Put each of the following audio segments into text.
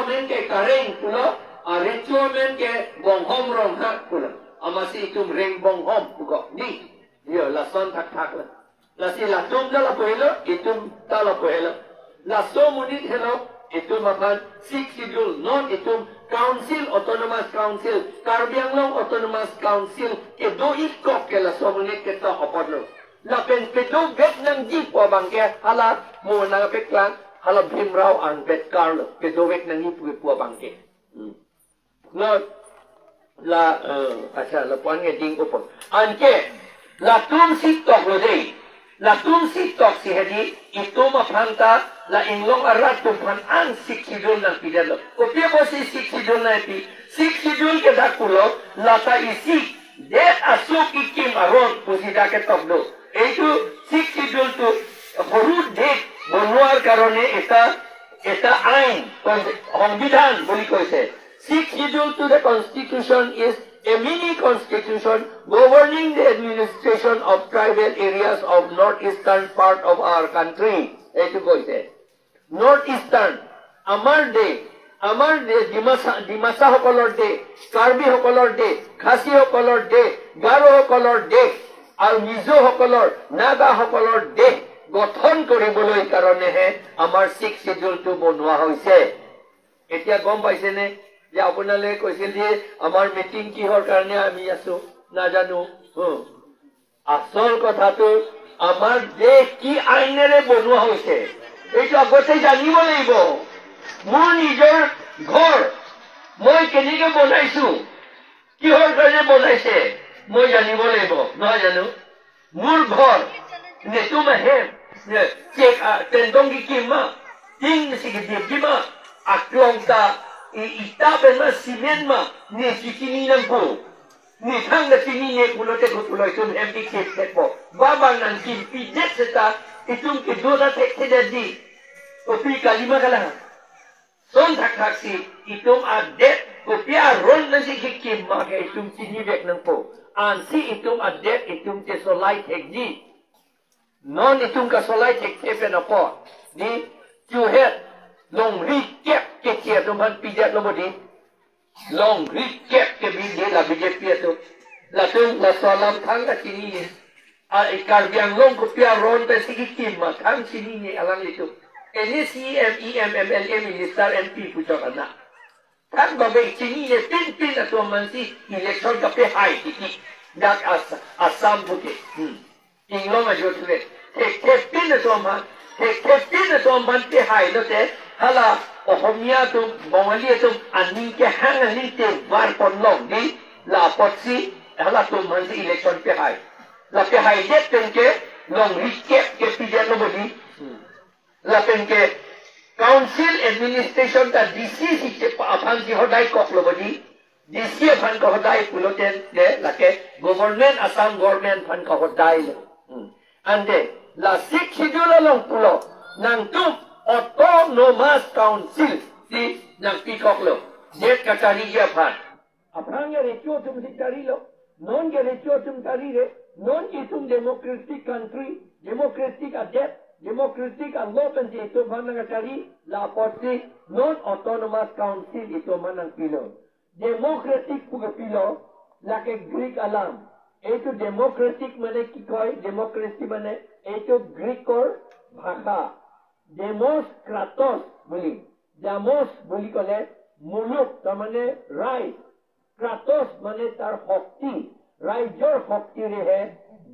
men ke kareng pulo ritual men ke bonghom rong hak pulo amasi itum reng bonghom pugo ni yo la son thak thak la si la tum la pohelo itum ta la pohelo la so munit hello itum apan six schedule non itum council autonomous council Karbi Anglong autonomous council ke do ikok ke la so munit ke to opodlo la pen pedo vet nang ji po bangke hala mo na peklang hala bhimrao an vet karlo pedo vet nang ni po bangke no la acha la pon nge ding upon anke la tum si tok lo dei la tum si tok si hedi itu ma phanta la inglong arat tum phan an sik sidul nang pidalo ko pe bo si sik sidul na pi sik sidul ke dakulo la ta isi de asuk ikim aron pusida ke tok do এইটো six শিডিউলটো সৰু দেশ বনোৱাৰ কাৰণে এটা আইন সংবিধান বুলি কৈছে six schedule to the constitution is a mini constitution governing the administration of tribal areas of north eastern part of our country এইটো কৈছে নৰ্থ ইষ্টাৰ্ণ আমাৰ দেশ ডিমাছাসকলৰ দেশ কাৰ্বিসকলৰ দেশ খাচীসকলৰ দেশ গাৰোসকলৰ দেশ আৰু মিজোসকলৰ নাগাসকলৰ দেশ গঠন কৰিবলৈ কাৰণেহে আমাৰ সিক্স শিডিউলটো বনোৱা হৈছে এতিয়া গম পাইছেনে যে আপোনালোকে কৈছিল যে আমাৰ মিটিং কিহৰ কাৰণে আমি আছো নাজানো আচল কথাটো আমাৰ দেশ কি আইনেৰে বনোৱা হৈছে এইটো আগতে জানিব লাগিব মোৰ নিজৰ ঘৰ মই কেনেকৈ বনাইছো কিহৰ কাৰণে বনাইছে মই জানিব লাগিব নহয় জানো মোৰ ঘৰ নেতুম হে চেক তেন্দং কিমা তিং সিগি কিমা আক্লংতা ইটা বেমা সিমেন্ট মা নে চিকিনি নামকো নি থাং চিনি নে কুলোতে কুলোই তুম এমপি কেপ কেপ বাবা নান কিম পিজেট সেটা ইতুম কি দোদা থেকে দি ওপি কালিমা কালা son thak thak si itum adet kopia ron na si kikim ma ke itum sini bek nang po an si itum adet itum te solai tekji non itum ka solai tek tepe na po ni chu het long ri kep ke tia tum han pijat lo bodi long ri kep ke bi de la bije pia tu la tum la salam thang ka sini ni a ikar biang long kopia ron te si kikim ma thang sini ni alang itu NCMEMMLM minister MP pucuk anak. Kan bagai sini ni pin atau mansi election kape hai tiki dak asam putih. Inglo maju tu le. Pin atau man pe hai lo te hala Ohomia tu Bengali tu ani ke hang ani te war pon long di la potsi hala tu mansi election pe hai. La pe hai jet pen ke long rikep ke pijan lo bodi. Lapen ke council administration ta DC si aphan si hodai kok lo bodi DC aphan ko hodai puloten de lake government Assam government aphan ko hodai lo ande la six schedule long pulo nang tum autonomous council si nang pikok lo jet katari je aphan ya recho tum si tari lo non ge recho tum tari re non itum democratic country democratic adet democratic and open itu manang cari la porsi non autonomous council itu manang pilo democratic puga pilo la ke Greek alam itu democratic mane ki koi democracy mane itu Greek or bhasha demos kratos boli kole muluk tamane right kratos mane tar hokti raijor hokti rehe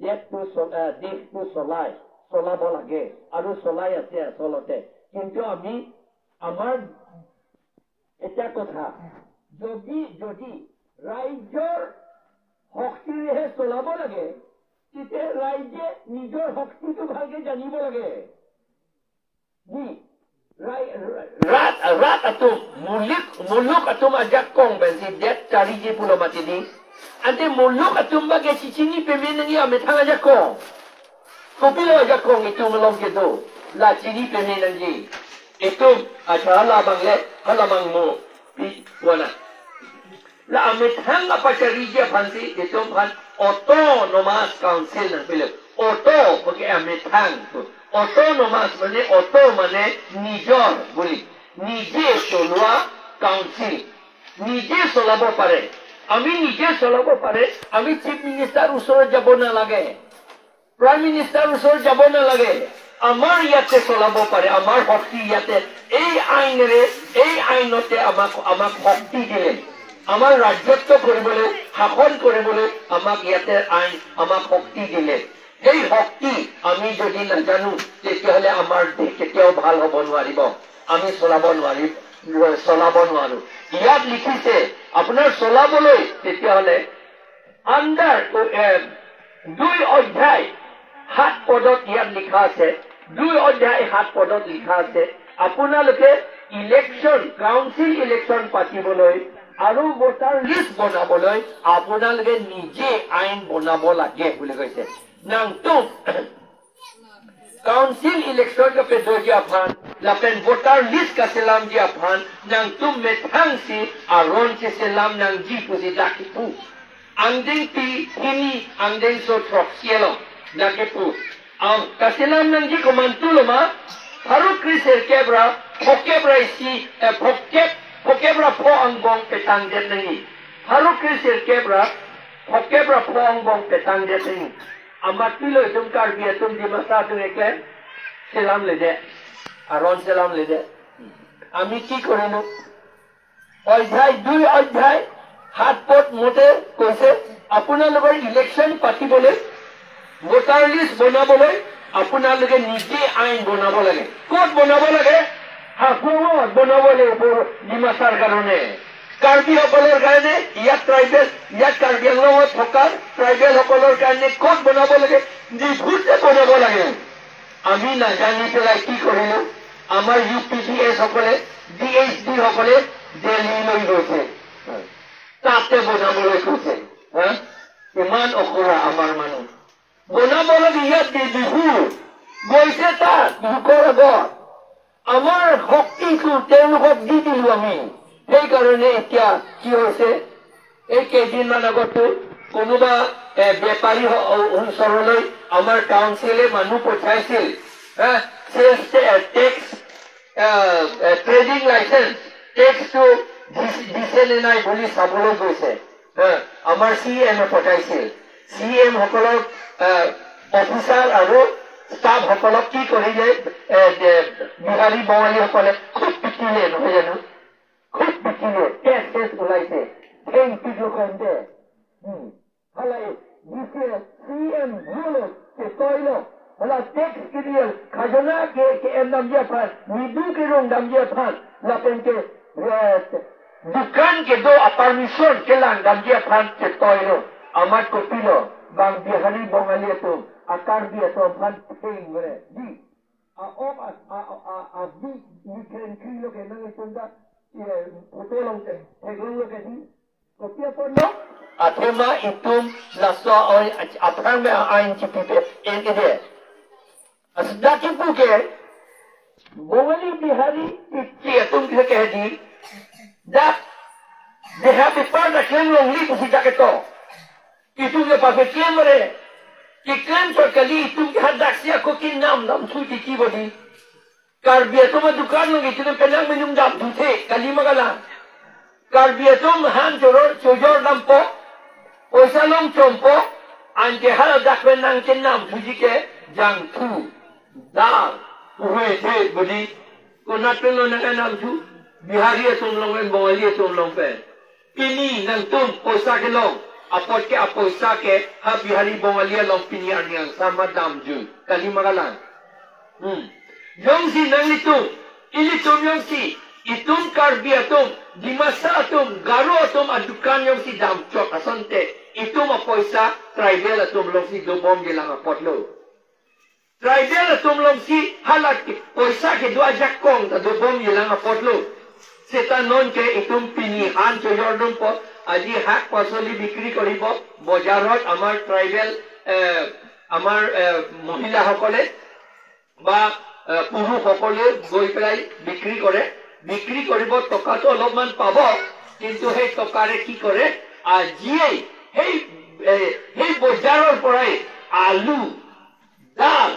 death to solai চলাব লাগে আৰু চলাই আছে আসলতে কিন্তু আমি আমাৰ এটা কথা যদি ৰাইজৰ শক্তিৰে চলাব লাগে তেতিয়া ৰাইজে নিজৰ শক্তিটো ভালকে জানিব লাগে নি rat atum muluk atum ajak kong bensi det cari je pulau mati ni ante muluk atum bagai sini pemenangi ametang ajak kong Kopilo aja kong itu melong gitu. La ciri peminan ji. Itu acara bangle hala mangmu pi wana. La amit hang apa cari dia fansi itu kan autonomous council nang pilih. Auto pakai amit hang tu. Autonomous mana auto mana nijor boleh. নিজে চলোৱা council নিজে চলাব পাৰে আমি নিজে চলাব পাৰে আমি চিফ মিনিষ্টাৰ ওচৰত যাব নালাগে প্ৰাইম মিনিষ্টাৰ ওচৰত যাব নালাগে আমাৰ ইয়াতে চলাব পাৰে আমাৰ শক্তি ইয়াতে এই আইনতে আমাক শক্তি দিলে আমাৰ ৰাজত্ব কৰিবলৈ শাসন কৰিবলৈ আমাক ইয়াতে আইন আমাক শক্তি দিলে এই শক্তি আমি যদি নাজানো তেতিয়াহ'লে আমাৰ দেশ কেতিয়াও ভাল হ'ব নোৱাৰিব আমি চলাব নোৱাৰো ইয়াত লিখিছে আপোনাৰ চলাবলৈ তেতিয়াহ'লে আণ্ডাৰ 2 অধ্যায় 7 পদত ইয়াত লিখা আছে 2 অধ্যায় 7 পদত লিখা আছে আপোনালোকে ইলেকশ্যন কাউন্সিল ইলেকশ্যন পাতিবলৈ আৰু ভোটাৰ লিষ্ট বনাবলৈ আপোনালোকে নিজে আইন বনাব লাগে বুলি কৈছে nangtung council election ka pedo Japan lapen voter list ka selam Japan nangtung methang si aron si selam nang jipu si dakipu anding pi ini anding so trok sielo dakipu ka selam nang ji komantulo ma haruk kriser kebra pokebra si pokebra po angbong petang det nangi haruk kriser kebra pokebra po angbong petang det nangi আমার পিলো তুম কারবিয়া তুম দি মাসা তুম একলে সেলাম লেদে আরন সেলাম লেদে আমি কি করিনো অধ্যায় 2 অধ্যায় 7 পদ মতে কৈছে আপোনালোকৰ ইলেকশ্যন পাতিবলৈ ভোটাৰ লিষ্ট বনাবলৈ আপোনালোকে নিজে আইন বনাব লাগে ক'ত বনাব লাগে হাফুঙত বনাব লাগিব ডিমাছাৰ কাৰণে কাৰ্বি সকলৰ কাৰণে ইয়াত ট্ৰাইবেল ইয়াত কাৰ্বি আংলঙত থকা ট্ৰাইবেল সকলৰ কাৰণে ক'ত বনাব লাগে ডিফুতে বনাব লাগে আমি নাজানি পেলাই কি কৰিলো আমাৰ UPDS সকলে DHD সকলে দিল্লীলৈ গৈছে তাতে বনাবলৈ কৈছে ইমান অখৰা আমাৰ মানুহ বনাব লাগে ইয়াত ডিফু গৈছে তাত দুখৰ আগত আমাৰ শক্তিটো তেওঁলোকক দি দিলো আমি এই কাৰণে এতিয়া কি হৈছে এই কেইদিনমান আগতো কোনোবা বেপাৰী অঞ্চললৈ আমাৰ কাউন্সিলে মানুহ পঠাইছিল টেক্স ট্ৰেডিং লাইসেন্স টেক্সটো দিছে নে নাই বুলি চাবলৈ গৈছে আমাৰ CM পঠাইছিল CM সকলক অফিচাৰ আৰু ষ্টাফ সকলক কি কৰিলে বিহাৰী বঙালী সকলে খুব পিটিলে নহয় জানো খুব পিটিলে টেক্স ওলাইছে সেই পিটিলো কাৰণে হালাই দিছে CM ভুলো তৈলো হলা টেক্স ক্লিয়ার খাজনা के नाम दिया था निदू के रोंग नाम दिया था लापेन के दुकान के दो परमिशन के लांग नाम दिया था के तोयलो अमर को पिलो बांग बिहारी बंगाली तो आकार दिया तो भान पेंग रे जी आ बी यूक्रेन किलो के नंगे सुंदा ये होटलों के हेगलों के दी कोपिया पड़ो अथेमा इतुम लासो और अपरांग में आइन चिपीपे इनके दे Asdaki puke, Bengali Bihari, tuम किसे कह दी, that they have the part that claim long leave उसी जाके तो, कि तुम के पास claim रे, कि claim पर कली तुम के हाथ दाक्सिया को कि नाम छूटी की बड़ी, कर बिया तुम दुकान में गई तुम पेनांग में तुम दाम दूँचे कली मगला, कर बिया तुम हान चोजोर नंपो, ओसा लोग चोंपो, आंके हर दाक में नांग के नाम छूटी के जंग थू दाल उहे थे बड़ी को नाटन लो नंगा नाम छू बिहारी तुम लोग में बंगाली तुम लोग पे पिनी नंग तुम पैसा के लोग अपॉट के पैसा के हर बिहारी बंगाली लोग पिनी आनियां sama दाम जू कली मगलान योंसी नंगी तुम इली तुम योंसी इतुम कर बिया तुम दिमासा तुम गारो तुम अदुकान योंसी दाम चौक असंते इतुम पैसा ट्राइबल तुम लोग सी दो बॉम्ब के लगा पटलो ट्राइबल तुम लोग सी हालात पैसा के दो जक्कों ता दो बॉम्ब ये लगा पटलो सेता नॉन के इतुम पिनी हान जो जॉर्डन पर আজি हाक पासली बिक्री करिब बाजारत आमार ट्राइबल आमार महिला हकले बा पुरुष हकले गई पेলাই बिक्री करे बिक्री करिब टका तो अलपमान पाब किंतु हे टकारे की करे आजिए हे बाजारर पराय आलू दाल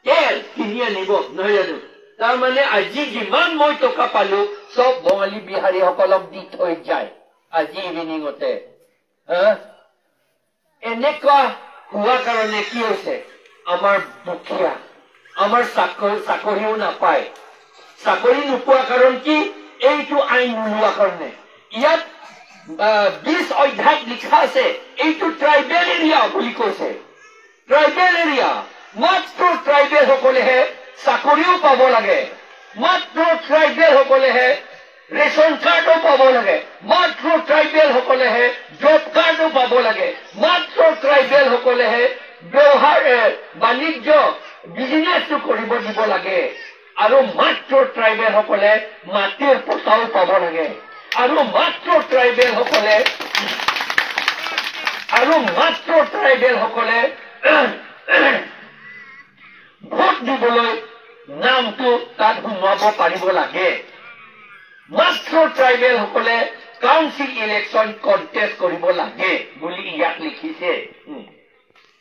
तेल किनि आनिब নহয় জানো তাৰমানে আজি যিমান মই টকা পালো সব বঙালী বিহাৰী সকলক দি থৈ যায় আজি ইভিনিঙতে এনেকুৱা হোৱা কাৰণে কি হৈছে আমাৰ দুখীয়া আমাৰ চাকৰিও নাপায় চাকৰি নোপোৱা কাৰণ কি এইটো আইন নোলোৱা কাৰণে ইয়াত 20 অধ্যায়ত লিখা আছে এইটো ট্ৰাইবেল এৰিয়া বুলি কৈছে ট্ৰাইবেল এৰিয়া মাত্ৰ ট্ৰাইবেল সকলেহে চাকৰিও পাব লাগে মাত্ৰ ট্ৰাইবেল সকলেহে ৰেচন কাৰ্ডো পাব লাগে মাত্ৰ ট্ৰাইবেল সকলেহে জব কাৰ্ডো পাব লাগে মাত্ৰ ট্ৰাইবেল সকলেহে ব্যৱহাৰ বাণিজ্য বিজনেছটো কৰিব দিব লাগে আৰু মাত্ৰ ট্ৰাইবেল সকলে মাটিৰ পইচাও পাব লাগে আৰু মাত্ৰ ট্ৰাইবেল সকলে ভোট দিবলৈ নামটো তাত সোমাব পাৰিব লাগে মাত্ৰ ট্ৰাইবেল সকলে কাউন্সিল ইলেকশ্যন কণ্টেষ্ট কৰিব লাগে বুলি ইয়াত লিখিছে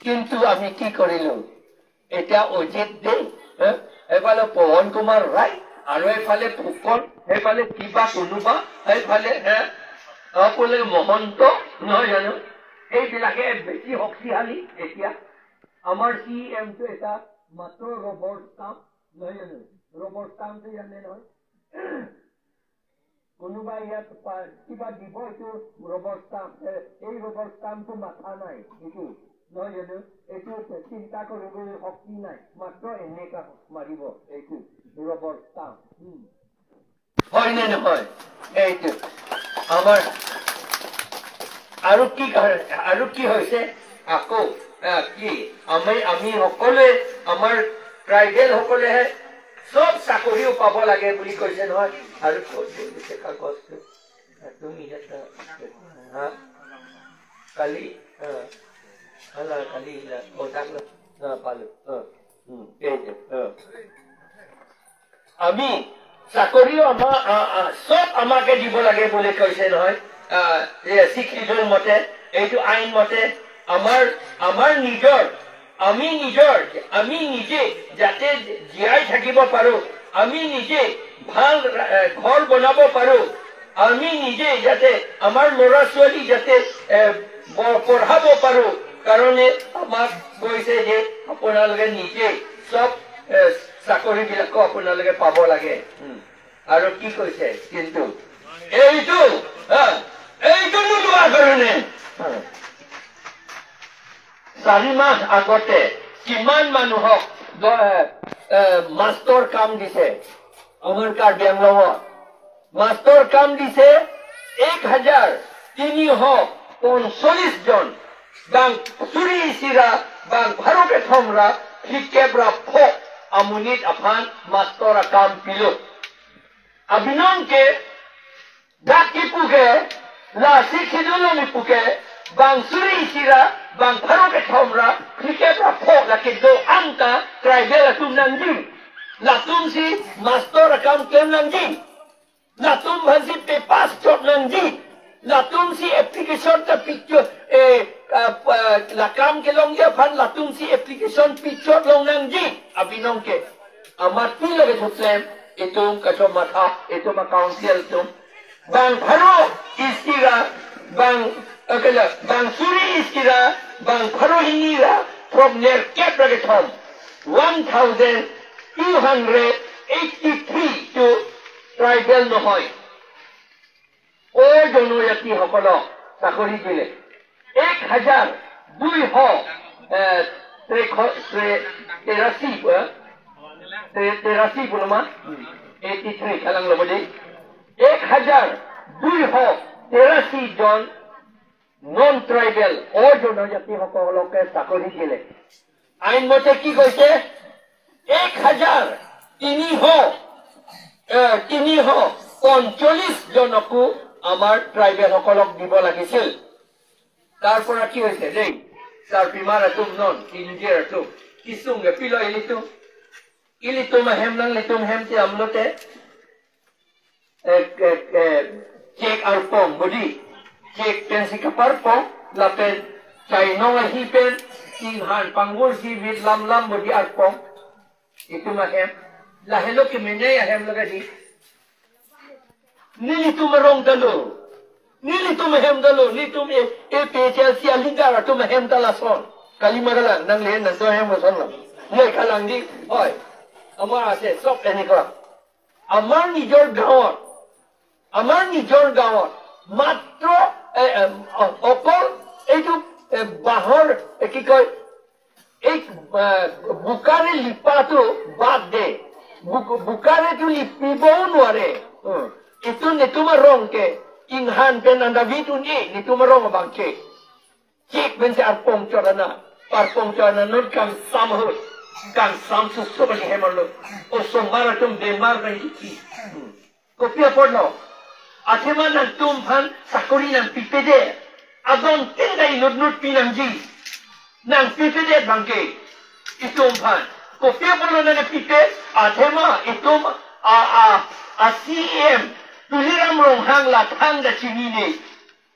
কিন্তু আমি কি কৰিলো এতিয়া অজিত দে এফালে পৱন কুমাৰ ৰায় আৰু এফালে ফুকন এফালে কিবা কোনোবা এইফালে সকলে মহন্ত নহয় জানো এইবিলাকে বেছি শক্তিশালী এতিয়া আমাৰ CM টো এটা মাত্ৰ ৰবৰ ষ্টাম্প নহয় জানো ৰবৰ ষ্টাম্পটো জানে নহয় কোনোবা ইয়াত কিবা দিব এইটো ৰবৰ ষ্টাম্প এই ৰবৰ ষ্টাম্পটো মাথা নাই এইটো নহয় জানো এইটো চিন্তা কৰিবলৈ শক্তি নাই মাত্ৰ এনেকা মাৰিব এইটো ৰবৰ ষ্টাম্প হয় নে নহয় এইটো আমাৰ আৰু কি হৈছে আকৌ কি আমি সকলোৱে আমাৰ ট্ৰাইবেল সকলেহে সব চাকৰিও পাব লাগে বুলি কৈছে নহয় আৰু কাগজটো তুমি কালি পালো আমি চাকৰিও সব আমাকে দিব লাগে বুলি কৈছে নহয় স্বীকৃতিৰ মতে এইটো আইন মতে আমাৰ নিজৰ আমি নিজে যাতে জীয়াই থাকিব পাৰো আমি নিজে ভাল ঘৰ বনাব পাৰো আমি নিজে যাতে আমাৰ ল'ৰা ছোৱালী যাতে পঢ়াব পাৰো কাৰণে আমাক কৈছে যে আপোনালোকে নিজে সব চাকৰি বিলাকো আপোনালোকে পাব লাগে আৰু কি কৈছে কিন্তু এইটো নোলোৱাৰ কাৰণে 4 মাহ আগতে কিমান মানুহক মাষ্টৰ কাম দিছে আমাৰ কাৰ্বি আংলঙত মাষ্টৰ কাম দিছে 1340 জন বাং চুৰি চিৰা বাং ভাৰতে থমৰা শিকেব্ৰা ফক আমুনিত আফান মাষ্টৰ কাম পিলো আবিনংকে ডাকি পুকে লাসি খিদুলমি পুকে বাং চুৰি চিৰা bang Farouk Thomra, Krikebra Pok la Kido Anka, Tribela Tum Nanjing. La Tum si Master Account Kem Nanjing. La Tum Hansi Pe Passport Nanjing. La Tum si Application the Picture la Kam Kelong Japan, La Tum si Application Picture Long Nanjing. Abinongke. Amati lagi Muslim, itu Kasomata, itu Council Tum. Bang Farouk Istira, Bang Suri Istira, Bang Farohinira from near Caprageton 1283 to tribal Nohoi. O Jonoyati Hokolo, Sakori Gile. 1283 Terasi Pulama 83 Kalang Lobodi 1283 John non-tribal o জনজাতি সকলকে চাকৰি দিলে আইন মতে কি কৈছে 1340 জনকো আমাৰ tribal সকলক দিব লাগিছিল তাৰ পৰা কি হৈছে দেই তাৰ পিমাৰাতুম নন ইঞ্জিৰাতুম কিসুংগে পিলো ইলিতুম হেমনাং লিতুম হেমতি আমলতে চেক আৰু পং body Cek pensi kaparpo, lapen cai nonga hipen, singhan panggul si wit lam bodi arpong, itu mahem. lah hello ke mene ya hem laga di nili tu merong dalo nili tu mehem dalo ni tu e pe Chelsea ligara tu mehem dala son kali magala nang le nan to hem son la ye kalang di oi amar ase sop eni ko amar ni jor gawat matro opol eju bahor ki koy ek bukare lipatu bad de bukare tu lipibo nuare itu ni tu marong ke inghan pen anda vitu ni tu marong bang cek ben se arpong chorana not kam samhut kan samsu sobali hemarlo o somara tum bemar nang ki kopia podlo athema nan tum phan sakori nan pipede adon tendai nut pinangji nang pipede bangke itum phan kopia podlo nan pipe athema itum a CM tuliram rong hang la thang da chini ne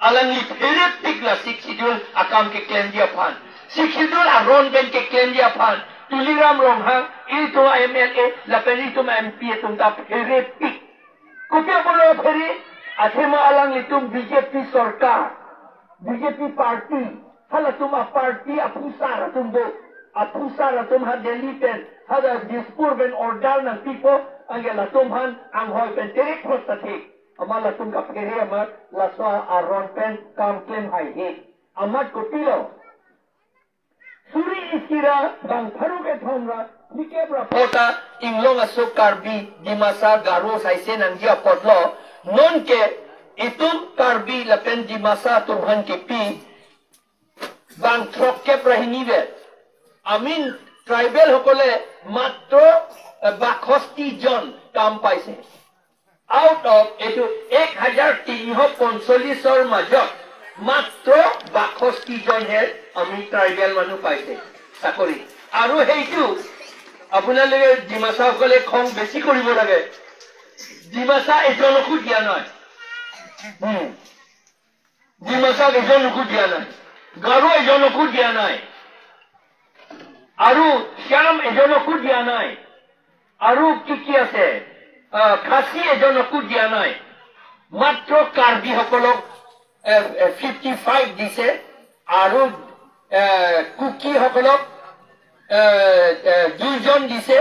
alang li phere pikla sikidul akam ke claim dia phan sikidul aron ben ke claim dia phan tuliram rong hang itu MLA la peri tu MP tum ta phere pik kopia podlo phere athema alang litum BJP sarkar BJP party hala tuma party apusara tum ha Delhi pen hada dispur ben order nan people angela tum han ang hoy pen direct prostate amala tum ka phere amat la so aron pen kam claim hai he amat kopilo suri iskira bang tharu ke thomra nikebra pota inglong asuk karbi dimasa garo saise nang dia potlo non ke itum karbi lapen di masa turhan ke pi bang trok ke prahinive amin tribal hokole matro bakhosti jon kam paise out of etu 1345 or majot matro bakhosti jon he ami tribal manu paise sakori aru heitu আপোনালোকে ডিমাসা হকলে খং বেছি কৰিব লাগে ডিমাসা এজনকো দিয়া নাই ডিমাসা এজনকো দিয়া নাই গাৰো এজনকো দিয়া নাই আৰু শ্যাম এজনকো দিয়া নাই আৰু কি আছে খাসি এজনকো দিয়া নাই মাত্ৰ কাৰ্বি হকলক 55 দিছে আৰু কুকি হকলক দুজন দিছে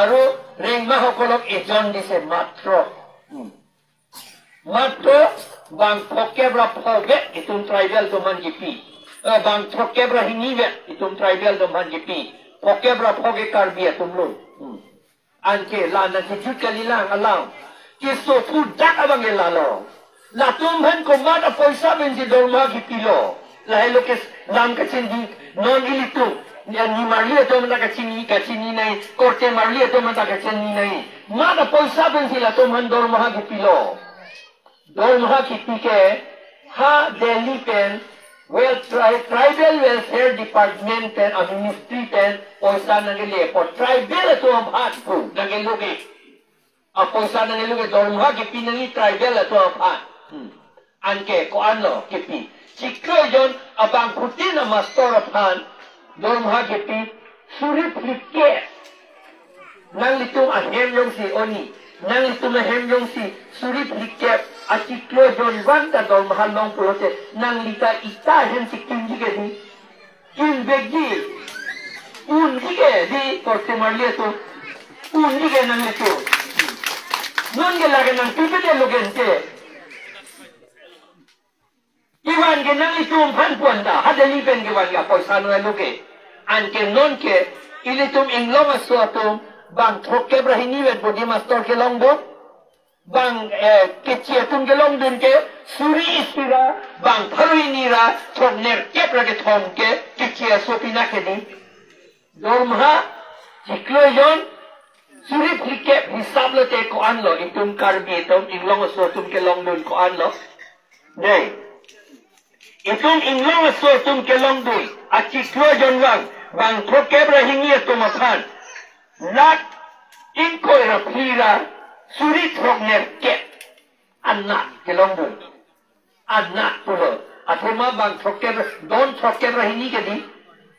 আৰু ৰেংমা হকলক এজন দিছে মাত্ৰ bang Pokebra Poge itum tribal doman GP bang Pokebra hinive itum tribal doman GP Pokebra Poge karbi itum lo anke la na jut kalilang alang kiso fu dak abang elalo la tum han ko mata poisa ben di dorma GP lo la helo kes nam ka chindi non ilitu ni marlia to mata ka chini nai korte marlia to mata ka chini nai mata poisa ben di la tum han dorma GP lo dorma GP ke ha Delhi pen tribal welfare department pen ministry pen poisa nangile po tribal to am hat ko nangilugi a poisa nangilugi dorma GP nangi tribal to am hat anke ko ano GP sikro jon abang putin na master of han dorma GP suri flike nang litum ahem yong si oni nang litum ahem yong si suri flike asiklo jon wanta dorma long pulote nang lita ita hen si kinji ke di kin begi undige di korte marlie to undige nang litu non ge lage nang pipete logente iwan ke nang litum han puanda hadeli pen ge wan ya poisa no loge anke non ke ilitum inglong asuatum bang trokke brahini wet bodi master ke longbo bang keciatum ke longdun ke suri istira bang tharuinira thonner ke prage thon ke kecia sopina ke di dormha ciklojon suri flike hisab lo te ko anlo itum karbi itum inglong asuatum ke longdun ko anlo nei itum inglong asuatum ke longdun aciklojon bang trokke brahini itum aphan lat inko irapira suri trokner ke anak kelongdun anak pulo athema bang trokke don trokke rahini ke di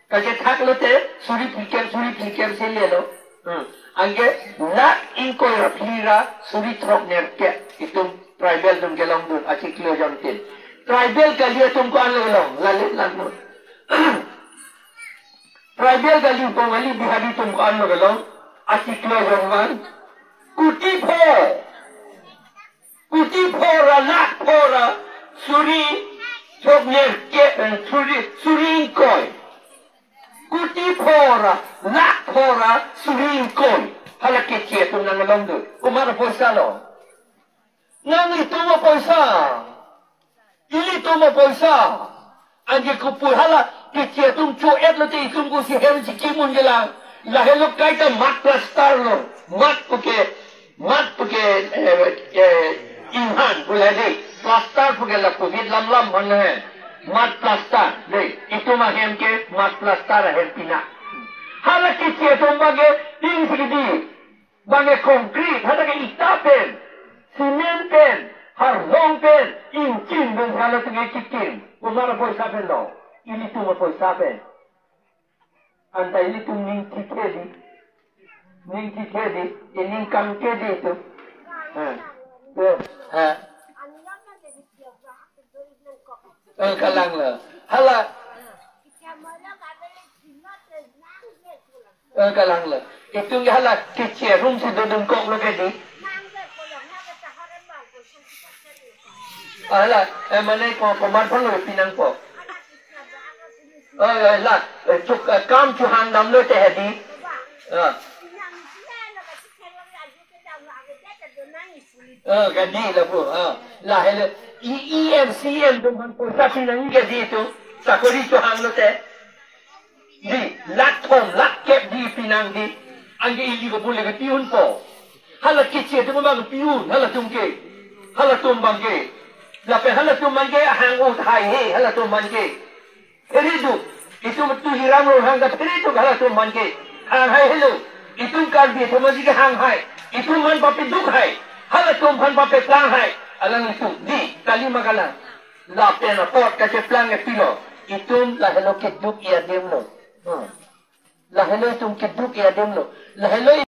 kaje thak lote suri phikem se le lo Angge nak ingkoi raplira suri trok nerke itu tribal dum gelong dun asiklo jontin. Tribal kali tum ko along lalit lanut. Tribal kali pemali bihari tum ko along asiklo jongwan. Kuti pora nak pora suri trok nerke suri ingkoi. Kuti pora nak pora suri ingkoi. Hala kecil tu nang long tu. Kumara poisa lo. Nang itu mo poisa. Ili tu mo poisa. Anje kupul hala kecil tu cuet lo ti sungguh si hel si kimun gelang. Lahelo kaita mat plastar lo. Mat puke inhan boleh deh. Plastar puke la covid lam mana. Mat plastar deh. Itu mah hem ke mat plastar hem pina. Hala kecil tu bagai ting segini. Bagai konkret, ada ke itapen, simenten, harlong pen, incin dan hala tu ngekikin. Umar poisa pen lo. Ini tu mo poisa pen. Anta ini tu ning kikedi, ini kam kedi tu. Kalang lah. Hala. Kalang lah. Itu yang hala kecil rum si dudung kok lo kedi. Hala, mana ko pemar pun lo pinang ko. Lah, cuk kam cuhan dam lo teh di. Gadi lah bu. Lah hele EMCM dum poisa pinang gadi itu. Sakori cuhan lo teh. Di lat kep di pinang di. Angge ili ko boleh ke piun po. Hala kecil tu memang piun, hala tungke. Hala tumbangke. Lape hala tumbangke hang uthai he, hala tumbangke. Heridu, itu betul hirang lo hang kat heridu hala tumbangke. Hang hai hello. Itu kan dia thomasi ke hang hai. Itu man pape duk hai. Hala tumban pape plang hai. Alang itu di kali magalang. Lape na pot kace plang e pilo. Itu lah hello ke duk ia dem lo. Lah hello tum ke duk ia dem lo. Lah hello